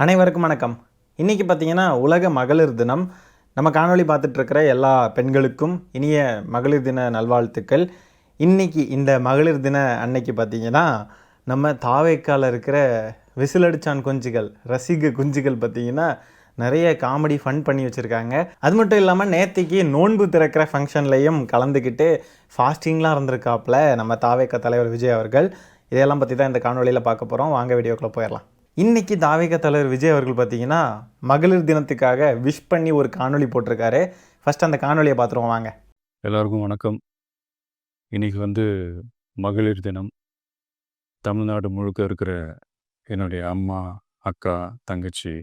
அனைவருக்கும் வணக்கம். இன்றைக்கி பார்த்திங்கன்னா உலக மகளிர் தினம். நம்ம காணொளி பார்த்துட்ருக்கிற எல்லா பெண்களுக்கும் இனிய மகளிர் தின நல்வாழ்த்துக்கள். இன்றைக்கி இந்த மகளிர் தின அன்னைக்கு பார்த்திங்கன்னா நம்ம தாவேக்கால இருக்கிற விசிலடிச்சான் குஞ்சுகள், ரசிக குஞ்சுகள் பார்த்திங்கன்னா நிறைய காமெடி ஃபன் பண்ணி வச்சுருக்காங்க. அது மட்டும் இல்லாமல் நேற்றுக்கு நோன்பு திறக்கிற ஃபங்க்ஷன்லேயும் கலந்துக்கிட்டு ஃபாஸ்டிங்லாம் இருந்திருக்காப்புல நம்ம தாவேக்கா தலைவர் விஜய் அவர்கள். இதெல்லாம் பற்றி தான் இந்த காணொலியில் பார்க்க போகிறோம். வாங்க வீடியோக்குள்ளே போயிடலாம். இன்றைக்கி தாவேக்கா தலைவர் விஜய் அவர்கள் பார்த்திங்கன்னா மகளிர் தினத்துக்காக விஷ் பண்ணி ஒரு காணொலி போட்டிருக்காரு. ஃபஸ்ட் அந்த காணொலியை பார்த்துருவோம் வாங்க. எல்லாருக்கும் வணக்கம். இன்றைக்கி மகளிர் தினம். தமிழ்நாடு முழுக்க இருக்கிற என்னுடைய அம்மா, அக்கா, தங்கச்சி,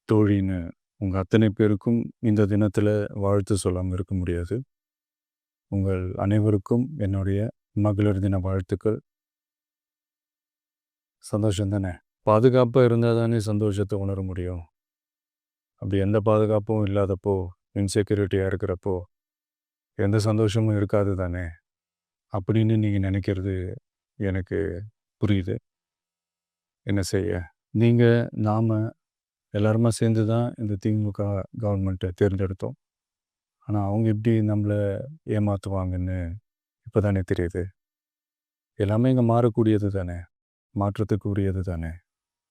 தோழின்னு உங்கள் அத்தனை பேருக்கும் இந்த தினத்தில் வாழ்த்து சொல்லாமல் இருக்க முடியாது. உங்கள் அனைவருக்கும் என்னுடைய மகளிர் தின வாழ்த்துக்கள். சந்தோஷம் தானே? பாதுகாப்பாக இருந்தால் தானே சந்தோஷத்தை உணர முடியும். அப்படி எந்த பாதுகாப்பும் இல்லாதப்போ, இன்செக்யூரிட்டியாக இருக்கிறப்போ எந்த சந்தோஷமும் இருக்காது தானே அப்படின்னு நீங்கள் நினைக்கிறது எனக்கு புரியுது. என்ன செய்ய, நீங்கள் நாம் எல்லாருமா சேர்ந்து தான் இந்த திமுக கவர்மெண்ட்டை தேர்ந்தெடுத்தோம். ஆனால் அவங்க எப்படி நம்மளை ஏமாற்றுவாங்கன்னு இப்போ தானே தெரியுது. எல்லாமே இங்கே மாறக்கூடியது தானே, மாற்றத்துக்கு உரியது தானே.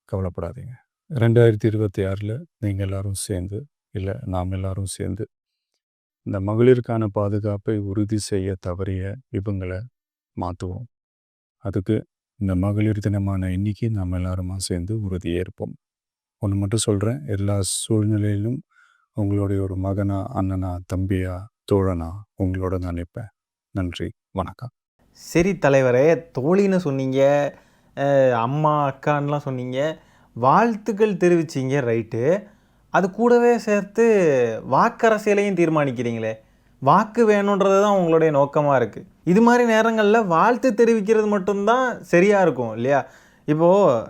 கவலைப்படாதீங்க. 2026 நீங்கள் எல்லோரும் சேர்ந்து, இல்லை நாம் எல்லோரும் சேர்ந்து இந்த மகளிருக்கான பாதுகாப்பை உறுதி செய்ய தவறிய இவங்களை மாற்றுவோம். அதுக்கு இந்த மகளிர் தினமான இன்னைக்கு நாம் எல்லாருமா சேர்ந்து உறுதியேற்போம். ஒன்று மட்டும் சொல்கிறேன், எல்லா சூழ்நிலையிலும் உங்களுடைய ஒரு மகனா, அண்ணனா, தம்பியா, தோழனா உங்களோட நான் நிற்பேன். நன்றி, வணக்கம். சரி தலைவரே, தோழின்னு சொன்னீங்க, அம்மா அக்கான்லாம் சொன்னீங்க, வாழ்த்துக்கள் தெரிவிச்சிங்க, ரைட்டு. அது கூடவே சேர்த்து வாக்கரசியலையும் தீர்மானிக்கிறீங்களே. வாக்கு வேணுன்றது தான் உங்களுடைய நோக்கமாக இருக்குது. இது மாதிரி நேரங்களில் வாழ்த்து தெரிவிக்கிறது மட்டும்தான் சரியாக இருக்கும் இல்லையா? இப்போது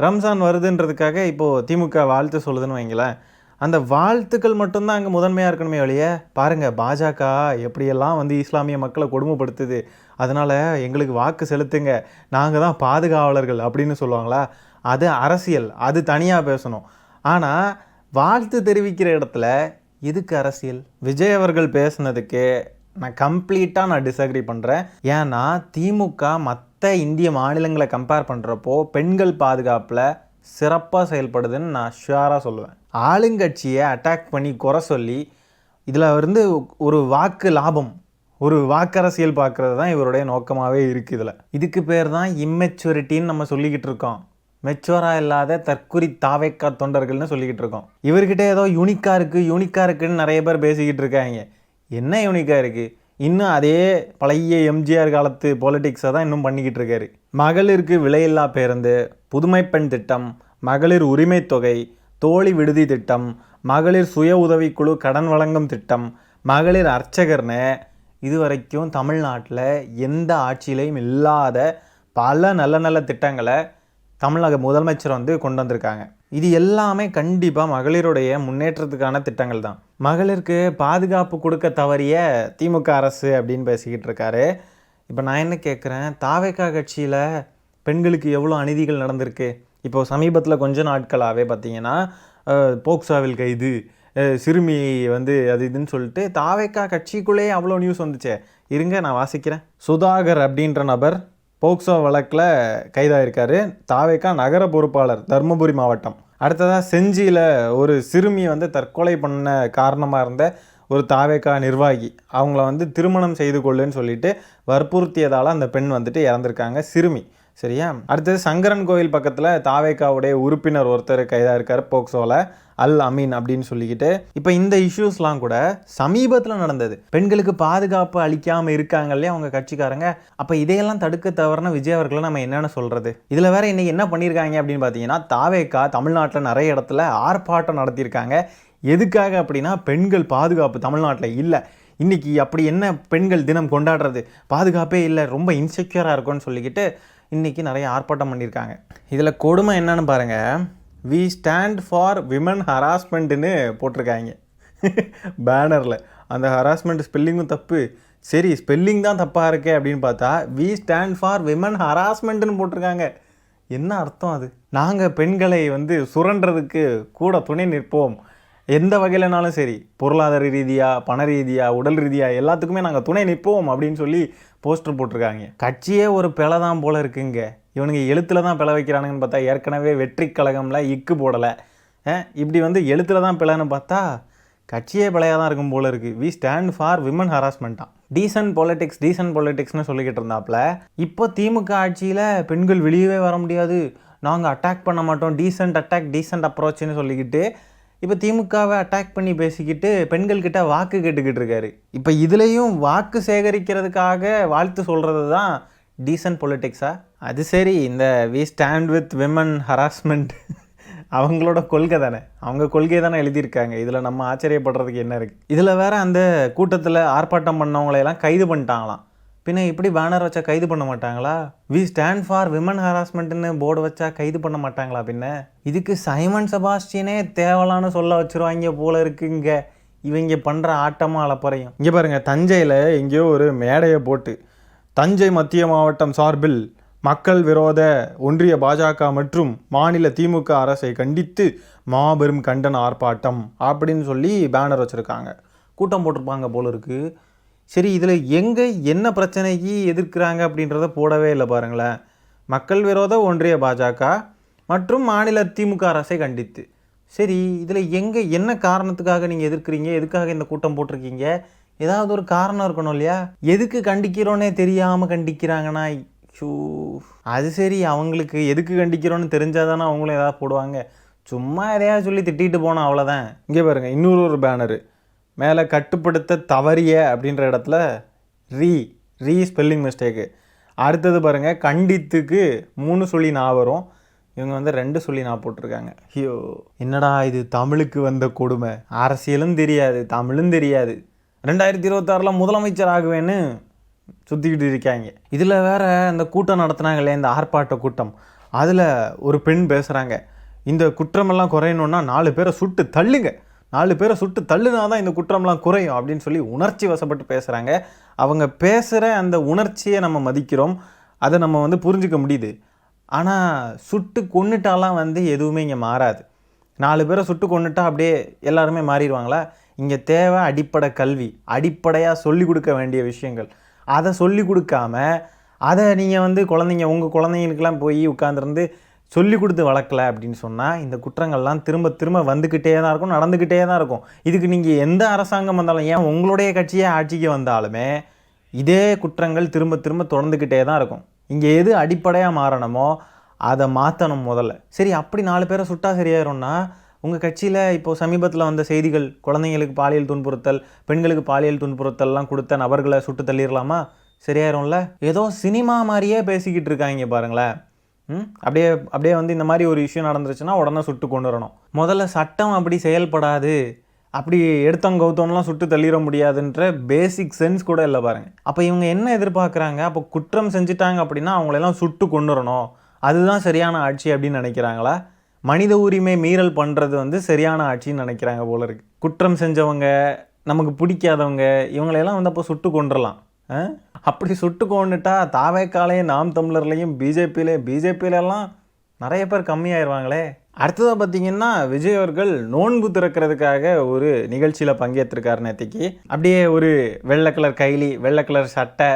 ரம்ஜான் வருதுன்றதுக்காக இப்போது திமுக வாழ்த்து சொல்லுதுன்னு வைங்களேன். அந்த வாழ்த்துக்கள் மட்டும்தான் அங்கே முதன்மையாக இருக்கணுமே ஒழிய, பாருங்கள் பாஜக எப்படியெல்லாம் இஸ்லாமிய மக்களை கொடுமைப்படுத்துது, அதனால் எங்களுக்கு வாக்கு செலுத்துங்க, நாங்கள் தான் பாதுகாவலர்கள் அப்படின்னு சொல்லுவாங்களா? அது அரசியல், அது தனியாக பேசணும். ஆனால் வாழ்த்து தெரிவிக்கிற இடத்துல எதுக்கு அரசியல்? விஜய் அவர்கள் பேசுனதுக்கு நான் கம்ப்ளீட்டாக டிஸ்அக்ரி பண்ணுறேன். ஏன்னா திமுக மற்ற இந்திய மாநிலங்களை கம்பேர் பண்ணுறப்போ பெண்கள் பாதுகாப்பில் சிறப்பாக செயல்படுதுன்னு நான் ஷுவராக சொல்லுவேன். ஆளுங்கட்சியை அட்டாக் பண்ணி குறை சொல்லி இதில் ஒரு வாக்கு லாபம், ஒரு வாக்கரசியல் பார்க்குறது தான் இவருடைய நோக்கமாகவே இருக்குது. இதுக்கு பேர் தான் இம்மெச்சூரிட்டின்னு நம்ம சொல்லிக்கிட்டு இருக்கோம். மெச்சூராக இல்லாத தற்குறி தாவேக்கா தொண்டர்கள்னு சொல்லிக்கிட்டு இருக்கோம். இவர்கிட்ட ஏதோ யூனிக்காக இருக்குன்னு நிறைய பேர் பேசிக்கிட்டு இருக்காங்க. என்ன யூனிக்காக இருக்குது? இன்னும் அதே பழைய எம்ஜிஆர் காலத்து பாலிடிக்ஸை தான் இன்னும் பண்ணிக்கிட்டு இருக்காரு. மகளிருக்கு விலையில்லா பேருந்து, புதுமை பெண் திட்டம், மகளிர் உரிமை தொகை, தோழி விடுதி திட்டம், மகளிர் சுய உதவிக்குழு கடன் வழங்கும் திட்டம், மகளிர் அர்ச்சகர்னு இதுவரைக்கும் தமிழ்நாட்டில் எந்த ஆட்சியிலையும் இல்லாத பல நல்ல நல்ல திட்டங்களை தமிழக முதலமைச்சர் கொண்டு வந்திருக்காங்க. இது எல்லாமே கண்டிப்பாக மகளிருடைய முன்னேற்றத்துக்கான திட்டங்கள் தான். மகளிருக்கு பாதுகாப்பு கொடுக்க தவறிய திமுக அரசு அப்படின்னு பேசிக்கிட்டு இருக்காரு. இப்போ நான் என்ன கேட்குறேன், தாவேக்கா கட்சியில் பெண்களுக்கு எவ்வளோ அநீதிகள் நடந்திருக்கு. இப்போது சமீபத்தில் கொஞ்ச நாட்களாகவே பார்த்திங்கன்னா போக்சாவில் கைது, சிறுமி அது இதுன்னு சொல்லிட்டு தாவேக்கா கட்சிக்குள்ளேயே அவ்வளோ நியூஸ் வந்துச்சே. இருங்க நான் வாசிக்கிறேன். சுதாகர் அப்படின்ற நபர் போக்சோ வழக்கில் கைதாயிருக்காரு. தாவேக்கா நகர பொறுப்பாளர், தருமபுரி மாவட்டம். அடுத்ததாக செஞ்சியில் ஒரு சிறுமி தற்கொலை பண்ண காரணமாக இருந்த ஒரு தாவேக்கா நிர்வாகி, அவங்கள திருமணம் செய்து கொள்ளுன்னு சொல்லிட்டு வற்புறுத்தியதால் அந்த பெண் இறந்துருக்காங்க, சிறுமி. சரியா? அடுத்தது சங்கரன் கோயில் பக்கத்தில் தாவேக்காவுடைய உறுப்பினர் ஒருத்தர் கைதாக இருக்கார் போக்சோவில், அல் அமீன் அப்படின்னு சொல்லிக்கிட்டு. இப்போ இந்த இஷ்யூஸ்லாம் கூட சமீபத்தில் நடந்தது. பெண்களுக்கு பாதுகாப்பு அளிக்காமல் இருக்காங்க இல்லையா அவங்க கட்சிக்காரங்க. அப்போ இதையெல்லாம் தடுக்க தவறுன விஜய் அவர்களை நம்ம என்னென்னு சொல்கிறது? இதில் வேறு இன்றைக்கி என்ன பண்ணியிருக்காங்க அப்படின்னு பார்த்தீங்கன்னா, தாவேக்கா தமிழ்நாட்டில் நிறைய இடத்துல ஆர்ப்பாட்டம் நடத்தியிருக்காங்க. எதுக்காக அப்படின்னா, பெண்கள் பாதுகாப்பு தமிழ்நாட்டில் இல்லை, இன்றைக்கி அப்படி என்ன பெண்கள் தினம் கொண்டாடுறது, பாதுகாப்பே இல்லை, ரொம்ப இன்செக்யூராக இருக்கும்னு சொல்லிக்கிட்டு இன்றைக்கி நிறைய ஆர்ப்பாட்டம் பண்ணியிருக்காங்க. இதில் கொடுமை என்னன்னு பாருங்கள், வி ஸ்டாண்ட் ஃபார் விமன் ஹராஸ்மெண்ட்டுன்னு போட்டிருக்காங்க பேனரில். அந்த ஹராஸ்மெண்ட் ஸ்பெல்லிங்கும் தப்பு. சரி, ஸ்பெல்லிங் தான் தப்பாக இருக்கே அப்படின்னு பார்த்தா வி ஸ்டாண்ட் ஃபார் விமன் ஹராஸ்மெண்ட்டுன்னு போட்டிருக்காங்க. என்ன அர்த்தம் அது? நாங்கள் பெண்களை வந்து சுரண்டுறதுக்கு கூட துணை நிற்போம், எந்த வகையிலனாலும் சரி, பொருளாதார ரீதியாக, பண ரீதியாக, உடல் ரீதியாக எல்லாத்துக்குமே நாங்கள் துணை நிற்போம் அப்படின்னு சொல்லி போஸ்டர் போட்டிருக்காங்க. கட்சியே ஒரு பிழை தான் போல இருக்குங்க. இவனுங்க எழுத்தில் தான் பிழை வைக்கிறானுங்கன்னு பார்த்தா ஏற்கனவே வெற்றி கழகம்ல இக்கு போடலை. இப்படி வந்து எழுத்தில் தான் பிழைன்னு பார்த்தா கட்சியே பிழையாக தான் இருக்கும் போல இருக்குது. வி ஸ்டாண்ட் ஃபார் விமன் ஹராஸ்மெண்ட்டாக. டீசன்ட் பொலிட்டிக்ஸ்னு சொல்லிக்கிட்டு இருந்தாப்புல. இப்போ திமுக ஆட்சியில் பெண்கள் வெளியவே வர முடியாது, நாங்கள் அட்டாக் பண்ண மாட்டோம், டீசன்ட் அப்ரோச்னு சொல்லிக்கிட்டு இப்போ திமுகவை அட்டாக் பண்ணி பேசிக்கிட்டு பெண்கள்கிட்ட வாக்கு கேட்டுக்கிட்டு இருக்காரு. இப்போ இதுலேயும் வாக்கு சேகரிக்கிறதுக்காக வாழ்த்து சொல்கிறது தான் டீசன்ட் பொலிட்டிக்ஸா? அது சரி, இந்த we stand with women harassment அவங்களோட கொள்கை தானே, அவங்க கொள்கையை தானே எழுதியிருக்காங்க. இதில் நம்ம ஆச்சரியப்படுறதுக்கு என்ன இருக்குது? இதில் வேற அந்த கூட்டத்தில் ஆர்ப்பாட்டம் பண்ணவங்களையெல்லாம் கைது பண்ணிட்டாங்களாம். பின்ன இப்படி பேனர் வச்சா கைது பண்ண மாட்டாங்களா? வி ஸ்டாண்ட் ஃபார் விமன் ஹராஸ்மெண்ட்னு போர்டு வச்சா கைது பண்ண மாட்டாங்களா? பின்ன இதுக்கு சைமன் செபாஸ்டியனே தேவலான்னு சொல்ல வச்சுருவாங்க போல இருக்குங்க இவங்க பண்ணுற ஆட்டமாக அலப்பறையும். இங்கே பாருங்கள், தஞ்சையில் எங்கேயோ ஒரு மேடையை போட்டு தஞ்சை மத்திய மாவட்டம் சார்பில் மக்கள் விரோத ஒன்றிய பாஜக மற்றும் மாநில திமுக அரசை கண்டித்து மாபெரும் கண்டன ஆர்ப்பாட்டம் அப்படின்னு சொல்லி பேனர் வச்சுருக்காங்க. கூட்டம் போட்டிருப்பாங்க போல இருக்குது. சரி, இதில் எங்கே என்ன பிரச்சனைக்கு எதிர்க்கிறாங்க அப்படின்றத போடவே இல்லை பாருங்களேன். மக்கள் விரோத ஒன்றிய பாஜக மற்றும் மாநில திமுக அரசை கண்டித்து. சரி, இதில் எங்கே என்ன காரணத்துக்காக நீங்கள் எதிர்க்கிறீங்க, எதுக்காக இந்த கூட்டம் போட்டிருக்கீங்க? ஏதாவது ஒரு காரணம் இருக்கணும் இல்லையா? எதுக்கு கண்டிக்கிறோன்னே தெரியாமல் கண்டிக்கிறாங்கன்னா, அது சரி, அவங்களுக்கு எதுக்கு கண்டிக்கிறோன்னு தெரிஞ்சாதானே அவங்களும் ஏதாவது போடுவாங்க. சும்மா எதையாவது சொல்லி திட்டிகிட்டு போனோம், அவ்வளோதான். இங்கே பாருங்கள், இன்னொரு பேனரு மேலே கட்டுப்படுத்த தவறிய அப்படின்ற இடத்துல ரீ ஸ்பெல்லிங் மிஸ்டேக்கு. அடுத்தது பாருங்கள், கண்டித்துக்கு 3 சொல்லி நான் வரும், இவங்க வந்து 2 சொல்லி நான் போட்டிருக்காங்க. ஐயோ, என்னடா இது தமிழுக்கு வந்த கொடுமை. அரசியலும் தெரியாது, தமிழும் தெரியாது, 2026 முதலமைச்சர் ஆகுவேன்னு சுற்றிக்கிட்டு இருக்காங்க. இதில் வேற இந்த கூட்டம் நடத்துனாங்களே, இந்த ஆர்ப்பாட்ட கூட்டம், அதில் ஒரு பெண் பேசுகிறாங்க, இந்த குற்றமெல்லாம் குறையணுன்னா 4 பேரை சுட்டு தள்ளுங்க, 4 பேரை சுட்டு தள்ளுனா தான் இந்த குற்றம்லாம் குறையும் அப்படின்னு சொல்லி உணர்ச்சி வசப்பட்டு பேசுகிறாங்க. அவங்க பேசுகிற அந்த உணர்ச்சியை நம்ம மதிக்கிறோம், அதை நம்ம வந்து புரிஞ்சிக்க முடியுது. ஆனால் சுட்டு கொன்னுட்டாலாம் வந்து எதுவுமே இங்கே மாறாது. 4 பேரை சுட்டு கொன்னுட்டா அப்படியே எல்லாருமே மாறிடுவாங்களா? இங்கே தேவை அடிப்படை கல்வி, அடிப்படையாக சொல்லி கொடுக்க வேண்டிய விஷயங்கள். அதை சொல்லி கொடுக்காம அதை நீங்கள் வந்து உங்கள் குழந்தைங்களுக்கெல்லாம் போய் உட்காந்துருந்து சொல்லி கொடுத்து வளர்க்கலை அப்படின்னு சொன்னால் இந்த குற்றங்கள்லாம் திரும்ப திரும்ப வந்துக்கிட்டே தான் இருக்கும், நடந்துக்கிட்டே தான் இருக்கும். இதுக்கு நீங்கள் எந்த அரசாங்கம் வந்தாலும், ஏன் உங்களுடைய கட்சியே ஆட்சிக்கு வந்தாலுமே இதே குற்றங்கள் திரும்ப திரும்ப தொடர்ந்துக்கிட்டே தான் இருக்கும். இங்கே எது அடிப்படையாக மாறணுமோ அதை மாற்றணும் முதல்ல. சரி, அப்படி 4 பேரை சுட்டா சரியாயிரும்னா உங்கள் கட்சியில் இப்போது சமீபத்தில் வந்த செய்திகள், குழந்தைங்களுக்கு பாலியல் துன்புறுத்தல், பெண்களுக்கு பாலியல் துன்புறுத்தல்லாம் கொடுத்த நபர்களை சுட்டு தள்ளிடலாமா? சரியாயிரும்ல? ஏதோ சினிமா மாதிரியே பேசிக்கிட்டு இருக்காங்க பாருங்களேன். அப்படியே வந்து இந்த மாதிரி ஒரு இஷ்யூ நடந்துருச்சுன்னா உடனே சுட்டு கொண்டு வரணும். முதல்ல சட்டம் அப்படி செயல்படாது, அப்படி எடுத்தவங்க கௌத்தவங்கலாம் சுட்டு தள்ளிட முடியாதுன்ற பேசிக் சென்ஸ் கூட இல்லை பாருங்கள். அப்போ இவங்க என்ன எதிர்பார்க்குறாங்க? அப்போ குற்றம் செஞ்சுட்டாங்க அப்படின்னா அவங்களெல்லாம் சுட்டு கொண்டு வரணும், அதுதான் சரியான ஆட்சி அப்படின்னு நினைக்கிறாங்களா? மனித உரிமை மீறல் பண்ணுறது வந்து சரியான ஆட்சின்னு நினைக்கிறாங்க போல இருக்குது. குற்றம் செஞ்சவங்க, நமக்கு பிடிக்காதவங்க, இவங்களையெல்லாம் வந்து அப்போ சுட்டு கொண்டுடலாம். அப்படி சுட்டு கொண்டுட்டா தாவேக்காலையும் நாம் தமிழர்லையும் பிஜேபியிலெல்லாம் நிறைய பேர் கம்மியாயிருவாங்களே. அடுத்ததாக பார்த்தீங்கன்னா, விஜய் அவர்கள் நோன்பு திறக்கிறதுக்காக ஒரு நிகழ்ச்சியில் பங்கேற்றிருக்காரு நேற்றுக்கு. அப்படியே ஒரு வெள்ளை கலர் கைலி, வெள்ளை கலர் சட்டை,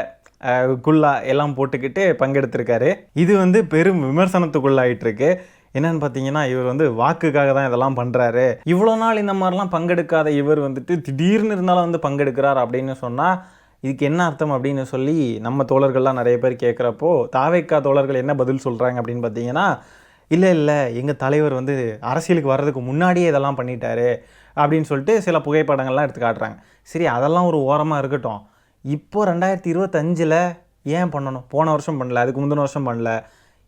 குல்லா எல்லாம் போட்டுக்கிட்டு பங்கெடுத்திருக்காரு. இது வந்து பெரும் விமர்சனத்துக்குள்ளாயிட்டு இருக்கு. என்னன்னு பார்த்தீங்கன்னா, இவர் வந்து வாக்குக்காக தான் இதெல்லாம் பண்ணுறாரு, இவ்வளோ நாள் இந்த மாதிரிலாம் பங்கெடுக்காத இவர் வந்துட்டு திடீர்னு இருந்தாலும் வந்து பங்கெடுக்கிறார் அப்படின்னு சொன்னால் இதுக்கு என்ன அர்த்தம் அப்படின்னு சொல்லி நம்ம தோழர்கள்லாம் நிறைய பேர் கேட்குறப்போ தாவேக்கா தோழர்கள் என்ன பதில் சொல்கிறாங்க அப்படின்னு பார்த்தீங்கன்னா, இல்லை எங்கள் தலைவர் வந்து அரசியலுக்கு வர்றதுக்கு முன்னாடியே இதெல்லாம் பண்ணிட்டாரு அப்படின்னு சொல்லிட்டு சில புகைப்படங்கள்லாம் எடுத்து காட்டுறாங்க. சரி, அதெல்லாம் ஒரு ஓரமாக இருக்கட்டும். இப்போது 2025 ஏன் பண்ணணும்? போன வருஷம் பண்ணல, அதுக்கு முந்தின வருஷம் பண்ணல,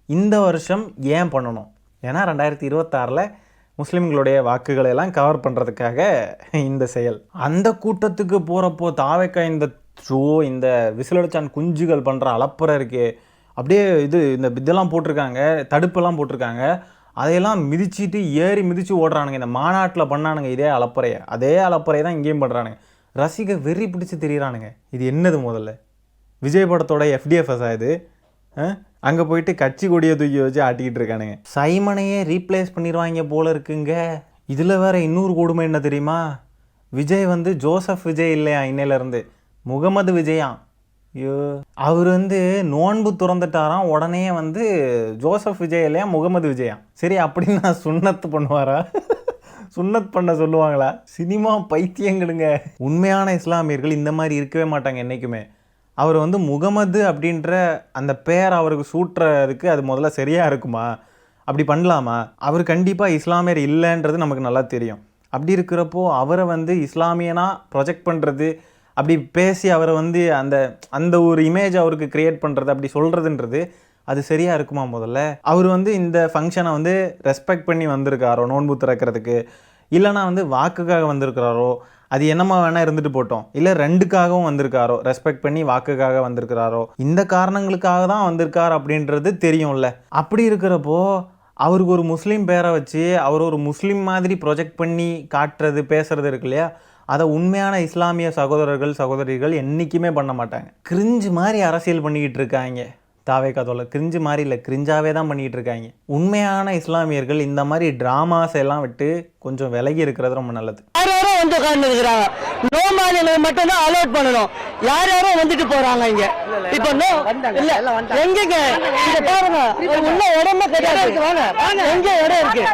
இந்த வருஷம் ஏன் பண்ணணும்? ஏன்னா 2026 முஸ்லீம்களுடைய வாக்குகளை எல்லாம் கவர் பண்ணுறதுக்காக இந்த செயல். அந்த கூட்டத்துக்கு போகிறப்போ தாவேக்கா இந்த விசிலடிச்சான் குஞ்சுகள் பண்ணுற அலப்பறை இருக்குது. அப்படியே இந்த இதெல்லாம் போட்டிருக்காங்க, தடுப்பெல்லாம் போட்டிருக்காங்க, அதையெல்லாம் மிதிச்சிட்டு ஏறி மிதித்து ஓடுறானுங்க. இந்த மாநாட்டில் பண்ணானுங்க இதே அலப்பறையை தான் இங்கேயும் பண்ணுறானுங்க. ரசிக வெறி பிடிச்சி தெரியுறானுங்க. இது என்னது? முதல்ல விஜய் படத்தோட FDFS இது. அங்கே போயிட்டு கட்சி கொடியை தூக்கி வச்சு ஆட்டிக்கிட்டு இருக்கானுங்க. சைமனையே ரீப்ளேஸ் பண்ணிடுவாங்க போல இருக்குங்க. இதில் வேற இன்னொரு கொடுமை என்ன தெரியுமா? விஜய் வந்து ஜோசப் விஜய் இல்லையா, இன்னையிலேருந்து முகமது விஜயாம். ஐயோ, அவர் வந்து நோன்பு திறந்துட்டாராம், உடனே வந்து ஜோசப் விஜய் இல்லையா முகமது விஜயாம். சரி, அப்படின்னா சுன்னத்து பண்ணுவாரா? சுன்னத் பண்ண சொல்லுவாங்களா? சினிமா பைத்தியங்களுங்க. உண்மையான இஸ்லாமியர்கள் இந்த மாதிரி இருக்கவே மாட்டாங்க என்றைக்குமே. அவர் வந்து முகமது அப்படின்ற அந்த பேர் அவருக்கு சூட்டுறதுக்கு அது முதல்ல சரியாக இருக்குமா? அப்படி பண்ணலாமா? அவர் கண்டிப்பாக இஸ்லாமியர் இல்லைன்றது நமக்கு நல்லா தெரியும். அப்படி இருக்கிறப்போ அவரை வந்து இஸ்லாமியனாக ப்ரொஜெக்ட் பண்ணுறது, அப்படி பேசி அவரை வந்து அந்த அந்த ஒரு இமேஜ் அவருக்கு க்ரியேட் பண்ணுறது, அப்படி சொல்கிறதுன்றது அது சரியாக இருக்குமா? முதல்ல அவர் வந்து இந்த ஃபங்க்ஷனை வந்து ரெஸ்பெக்ட் பண்ணி வந்திருக்காரோ நோன்பு திறக்கிறதுக்கு, இல்லைனா வந்து வாக்குக்காக வந்திருக்கிறாரோ, அது என்னமா வேணால் இருந்துட்டு போட்டோம், இல்லை ரெண்டுக்காகவும் வந்திருக்காரோ, ரெஸ்பெக்ட் பண்ணி வாக்குக்காக வந்திருக்கிறாரோ, இந்த காரணங்களுக்காக தான் வந்திருக்கார் அப்படின்றது தெரியும்ல. அப்படி இருக்கிறப்போ அவருக்கு ஒரு முஸ்லீம் பேரை வச்சு அவர் ஒரு முஸ்லீம் மாதிரி ப்ரொஜெக்ட் பண்ணி காட்டுறது, பேசுறது இருக்கு இல்லையா, அதை உண்மையான இஸ்லாமிய சகோதரர்கள் சகோதரிகள் என்றைக்குமே பண்ண மாட்டாங்க. கிரிஞ்சு மாதிரி அரசியல் பண்ணிக்கிட்டு இருக்காங்க. தாவேக்கா தோலை கிரிஞ்சு மாதிரி இல்லை, கிரிஞ்சாவே தான் பண்ணிகிட்டு இருக்காங்க. உண்மையான இஸ்லாமியர்கள் இந்த மாதிரி ட்ராமாஸ் எல்லாம் விட்டு கொஞ்சம் விலகி இருக்கிறது ரொம்ப நல்லது. யாரும் வந்து உட்கார்ந்து இருக்கிறாங்க, நோமாளிகளை மட்டும் தான் அலோட் பண்ணணும். யார் யாரும் வந்துட்டு போறாங்க இங்க. இப்ப எங்க இங்க பாருங்க, உள்ள இடமே கிடையாது. எங்க இடம் இருக்கு?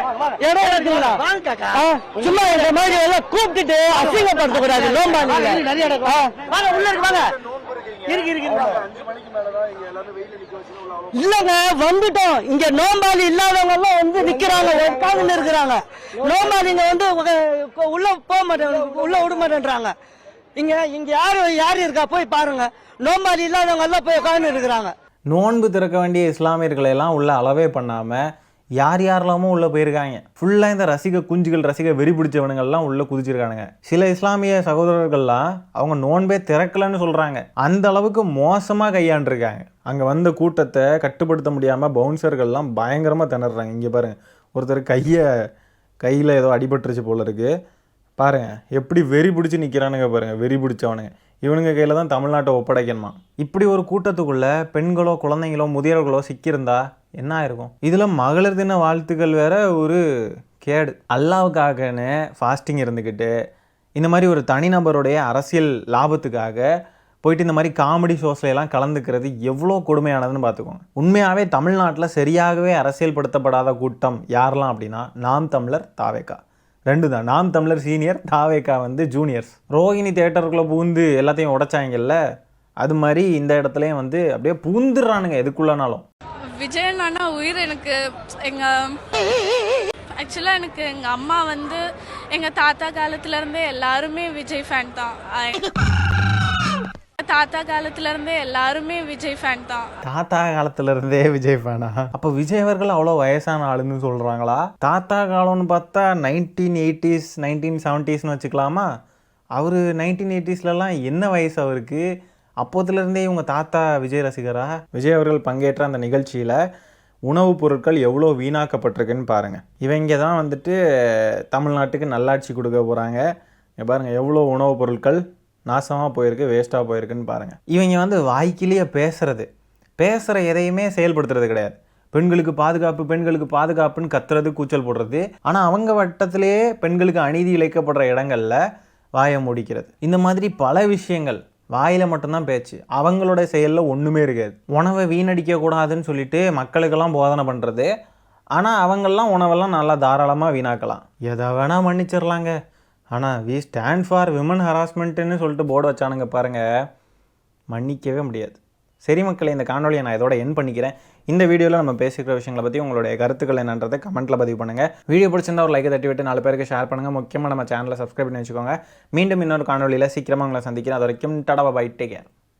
இடம் இருக்குங்களா? சும்மா இந்த மாதிரி எல்லாம் கூப்பிட்டுட்டு அசிங்கப்படுத்த கூடாது. நோமாளிகளை உள்ள இருக்கு, வாங்க. இல்லங்க, வந்துட்டோம். இங்க நோம்பாளி இல்லாதவங்க எல்லாம் வந்து நிக்கிறாங்க, உட்கார்ந்து இருக்கிறாங்க. நோம்பாளிங்க வந்து உள்ள போக மாட்டேன், உள்ள விட மாட்டேன்றாங்க. இங்க யாரு இருக்கா போய் பாருங்க. நோம்பாளி இல்லாதவங்க எல்லாம் போய் உட்கார்ந்து இருக்கிறாங்க. நோன்பு திறக்க வேண்டிய இஸ்லாமியர்களை எல்லாம் உள்ள அளவே பண்ணாம யார் யாரெல்லாமோ உள்ளே போயிருக்காங்க. ஃபுல்லாக இந்த ரசிக குஞ்சுகள், ரசிக வெறி பிடிச்சவனுங்கள்லாம் உள்ளே குதிச்சிருக்கானுங்க. சில இஸ்லாமிய சகோதரர்கள்லாம் அவங்க நோன்பே திறக்கலன்னு சொல்கிறாங்க. அந்த அளவுக்கு மோசமாக கையாண்டிருக்காங்க. அங்கே வந்த கூட்டத்தை கட்டுப்படுத்த முடியாமல் பவுன்சர்கள்லாம் பயங்கரமாக திணறாங்க. இங்கே பாருங்கள், ஒருத்தர் கையில் ஏதோ அடிபட்டுருச்சு போல இருக்குது. பாருங்கள் எப்படி வெறி பிடிச்சி நிற்கிறானுங்க பாருங்கள், வெறி பிடிச்சவனுங்க. இவனுங்க கையில் தான் தமிழ்நாட்டை ஒப்படைக்கணுமா. இப்படி ஒரு கூட்டத்துக்குள்ளே பெண்களோ குழந்தைங்களோ முதியவர்களோ சிக்கியிருந்தா என்ன ஆயிருக்கும்? இதில் மகளிர் தின வாழ்த்துக்கள் வேற ஒரு கேடு. அல்லாவுக்காகன்னு ஃபாஸ்டிங் இருந்துக்கிட்டு இந்த மாதிரி ஒரு தனிநபருடைய அரசியல் லாபத்துக்காக போயிட்டு இந்த மாதிரி காமெடி ஷோஸ்லாம் கலந்துக்கிறது எவ்வளோ கொடுமையானதுன்னு பார்த்துக்கோங்க. உண்மையாகவே தமிழ்நாட்டில் சரியாகவே அரசியல்படுத்தப்படாத கூட்டம் யாரெல்லாம் அப்படின்னா நாம் தமிழர், தாவேக்கா. ரெண்டு தான். நாம் தமிழர் சீனியர், தாவேக்கா வந்து ஜூனியர்ஸ். ரோஹிணி தேட்டருக்குள்ளே பூந்து எல்லாத்தையும் உடைச்சாங்கல்ல, அது மாதிரி இந்த இடத்துலையும் வந்து அப்படியே பூந்துடுறானுங்க எதுக்குள்ளனாலும். விஜயண்ணா உயிர். எனக்கு ஆக்சுவலாக எனக்கு எங்கள் அம்மா வந்து எங்கள் தாத்தா காலத்துலேருந்தே எல்லாருமே விஜய் ஃபேன் தான். தாத்தா காலத்துலேருந்தே எல்லாருமே விஜய் ஃபேன் தான். தாத்தா காலத்துலேருந்தே விஜய் ஃபேனா? அப்போ விஜய் அவர்கள் அவ்வளோ வயசான ஆளுன்னு சொல்கிறாங்களா? தாத்தா காலம்னு பார்த்தா 1980s 1970sன்னு வச்சுக்கலாமா? அவர் 1980sலலாம் என்ன வயசு அவருக்கு? அப்போதுலேருந்தே இவங்க தாத்தா விஜய் ரசிகரா? விஜய் அவர்கள் பங்கேற்ற அந்த நிகழ்ச்சியில் உணவுப் பொருட்கள் எவ்வளோ வீணாக்கப்பட்டிருக்குன்னு பாருங்கள். இவங்க தான் வந்துட்டு தமிழ்நாட்டுக்கு நல்லாட்சி கொடுக்க போகிறாங்க. பாருங்கள் எவ்வளோ உணவுப் பொருட்கள் நாசமாக போயிருக்கு, வேஸ்ட்டாக போயிருக்குன்னு பாருங்கள். இவங்க வந்து வாய்க்கிலேயே பேசுகிற எதையுமே செயல்படுத்துறது கிடையாது. பெண்களுக்கு பாதுகாப்பு, பெண்களுக்கு பாதுகாப்புன்னு கத்துறது, கூச்சல் போடுறது. ஆனால் அவங்க வட்டத்திலேயே பெண்களுக்கு அநீதி இழைக்கப்படுற இடங்களில் வாயை முடிக்கிறது. இந்த மாதிரி பல விஷயங்கள் வாயில் மட்டும்தான் பேச்சு, அவங்களோட செயலில் ஒன்றுமே இருக்காது. உணவை வீணடிக்கக்கூடாதுன்னு சொல்லிட்டு மக்களுக்கெல்லாம் போதனை பண்ணுறது. ஆனால் அவங்கெல்லாம் உணவெல்லாம் நல்லா தாராளமாக வீணாக்கலாம், எதை வேணால் மன்னிச்சிடலாங்க. ஆனால் வி ஸ்டாண்ட் ஃபார் விமன் ஹராஸ்மெண்ட்டுன்னு சொல்லிட்டு போர்டு வச்சானுங்க பாருங்கள், மன்னிக்கவே முடியாது. சரி மக்களை, இந்த காணொலியை நான் இதோட என் பண்ணிக்கிறேன். இந்த வீடியோவில் நம்ம பேசிக்கிற விஷயங்களை பற்றி உங்களுடைய கருத்துக்கள் என்னன்றதை கமெண்ட்டில் பதிவு பண்ணுங்கள். வீடியோ பிடிச்சிருந்தா ஒரு லைக்கை தட்டி விட்டு 4 பேருக்கு ஷேர் பண்ணுங்கள். முக்கியமாக நம்ம சேனலை சப்ஸ்கிரைப் பண்ணி வச்சுக்கோங்க. மீண்டும் இன்னொரு காணொலியில் சீக்கிரமாக உங்களை சந்திக்கிறேன். அது வரைக்கும் டடா, பை, டேக் கேர்.